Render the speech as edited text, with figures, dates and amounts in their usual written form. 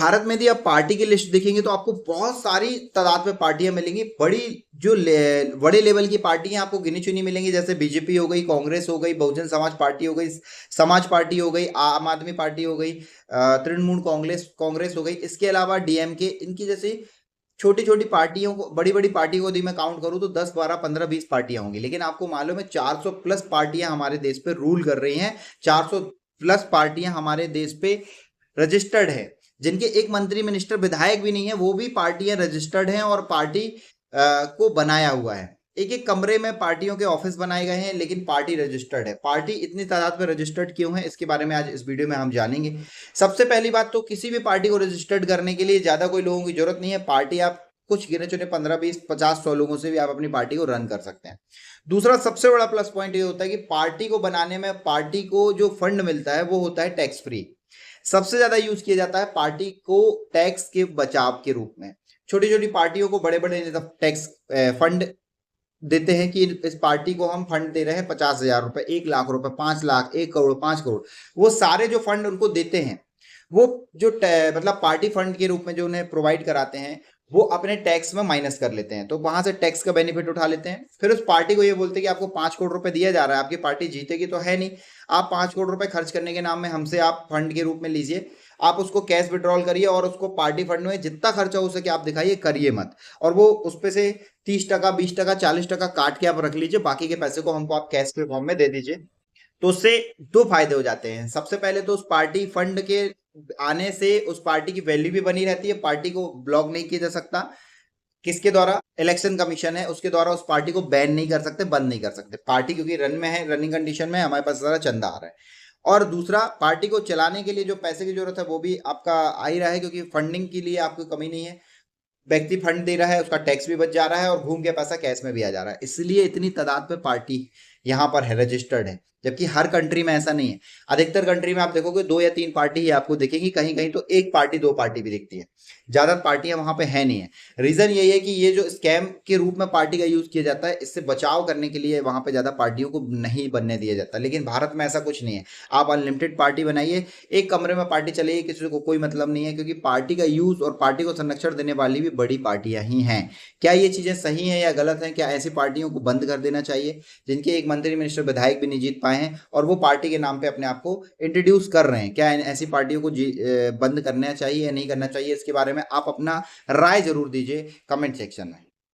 भारत में यदि आप पार्टी की लिस्ट देखेंगे तो आपको बहुत सारी तादाद में पार्टियां मिलेंगी। बड़े लेवल की पार्टियां आपको गिनी चुनी मिलेंगी, जैसे बीजेपी हो गई, कांग्रेस हो गई, बहुजन समाज पार्टी हो गई, समाज पार्टी हो गई, आम आदमी पार्टी हो गई, तृणमूल कांग्रेस कांग्रेस हो गई। इसके अलावा डीएमके, इनकी जैसे छोटी छोटी पार्टियों को, बड़ी बड़ी पार्टियों को यदि मैं काउंट करूं तो 10 12 15 20 पार्टियां होंगी। लेकिन आपको मालूम है 400 प्लस पार्टियां हमारे देश पे रूल कर रही हैं। 400 प्लस पार्टियां हमारे देश पे रजिस्टर्ड है, जिनके एक मंत्री मिनिस्टर विधायक भी नहीं है, वो भी पार्टियां रजिस्टर्ड हैं और पार्टी को बनाया हुआ है। एक एक कमरे में पार्टियों के ऑफिस बनाए गए हैं, लेकिन पार्टी रजिस्टर्ड है। पार्टी इतनी तादाद में रजिस्टर्ड क्यों है, इसके बारे में आज इस वीडियो में हम जानेंगे। सबसे पहली बात तो किसी भी पार्टी को रजिस्टर्ड करने के लिए ज्यादा कोई लोगों की जरूरत नहीं है। पार्टी आप कुछ गिने चुने 15 20 50 100 लोगों से भी आप अपनी पार्टी को रन कर सकते हैं। दूसरा सबसे बड़ा प्लस पॉइंट ये होता है कि पार्टी को बनाने में पार्टी को जो फंड मिलता है वो होता है टैक्स फ्री। सबसे ज्यादा यूज किया जाता है पार्टी को टैक्स के बचाव के रूप में। छोटी छोटी पार्टियों को बड़े बड़े टैक्स फंड देते हैं कि इस पार्टी को हम फंड दे रहे हैं 50,000 रुपए, 1 लाख रुपए, 5 लाख, 1 करोड़, 5 करोड़। वो सारे जो फंड उनको देते हैं, वो जो मतलब पार्टी फंड के रूप में जो उन्हें प्रोवाइड कराते हैं, वो अपने टैक्स में माइनस कर लेते हैं। तो वहां से टैक्स का बेनिफिट उठा लेते हैं। फिर उस पार्टी को ये बोलते हैं कि आपको 5 करोड़ रुपए दिया जा रहा है, आपकी पार्टी जीतेगी तो है नहीं, आप 5 करोड़ रुपए खर्च करने के नाम में हमसे आप फंड के रूप में लीजिए, आप उसको कैश विड्रॉल करिए और उसको पार्टी फंड में जितना खर्चा हो सके आप दिखाइए, करिए मत। और वो उस पे से 30%, 20%, 40% काट के आप रख लीजिए, बाकी के पैसे को हमको आप कैश के फॉर्म में दे दीजिए। तो उससे दो फायदे हो जाते हैं। सबसे पहले तो उस पार्टी फंड के आने से उस पार्टी की वैल्यू भी बनी रहती है, पार्टी को ब्लॉक नहीं किया जा सकता। किसके द्वारा? इलेक्शन कमीशन है, उसके द्वारा उस पार्टी को बैन नहीं कर सकते, बंद नहीं कर सकते। पार्टी क्योंकि रन में है, रनिंग कंडीशन में, हमारे पास सारा चंदा आ रहा है। और दूसरा, पार्टी को चलाने के लिए जो पैसे की जरूरत है वो भी आपका आ ही रहा है, क्योंकि फंडिंग के लिए आपको कमी नहीं है। व्यक्ति फंड दे रहा है, उसका टैक्स भी बच जा रहा है और घूम के पैसा कैश में भी आ जा रहा है। इसलिए इतनी तादाद में पार्टी यहाँ पर है, रजिस्टर्ड है। जबकि हर कंट्री में ऐसा नहीं है। अधिकतर कंट्री में आप देखोगे 2 या 3 पार्टी ही आपको दिखेगी, कहीं कहीं तो 1 पार्टी 2 पार्टी भी दिखती है, ज्यादा पार्टियां वहां पे है नहीं है। रीजन यही है कि ये जो स्कैम के रूप में पार्टी का यूज किया जाता है, इससे बचाव करने के लिए वहां पे ज्यादा पार्टियों को नहीं बनने दिया जाता। लेकिन भारत में ऐसा कुछ नहीं है। आप अनलिमिटेड पार्टी बनाइए, एक कमरे में पार्टी चलेगी, किसी को कोई मतलब नहीं है, क्योंकि पार्टी का यूज और पार्टी को संरक्षण देने वाली भी बड़ी पार्टियां ही हैं। क्या ये चीजें सही हैं या गलत हैं? क्या ऐसी पार्टियों को बंद कर देना चाहिए जिनके एक मंत्री मिनिस्टर विधायक भी नहीं जीत पाए हैं और वो पार्टी के नाम पे अपने आप को इंट्रोड्यूस कर रहे हैं? क्या ऐसी पार्टियों को बंद करना चाहिए या नहीं करना चाहिए? इसके बारे में आप अपना राय जरूर दीजिए कमेंट सेक्शन में।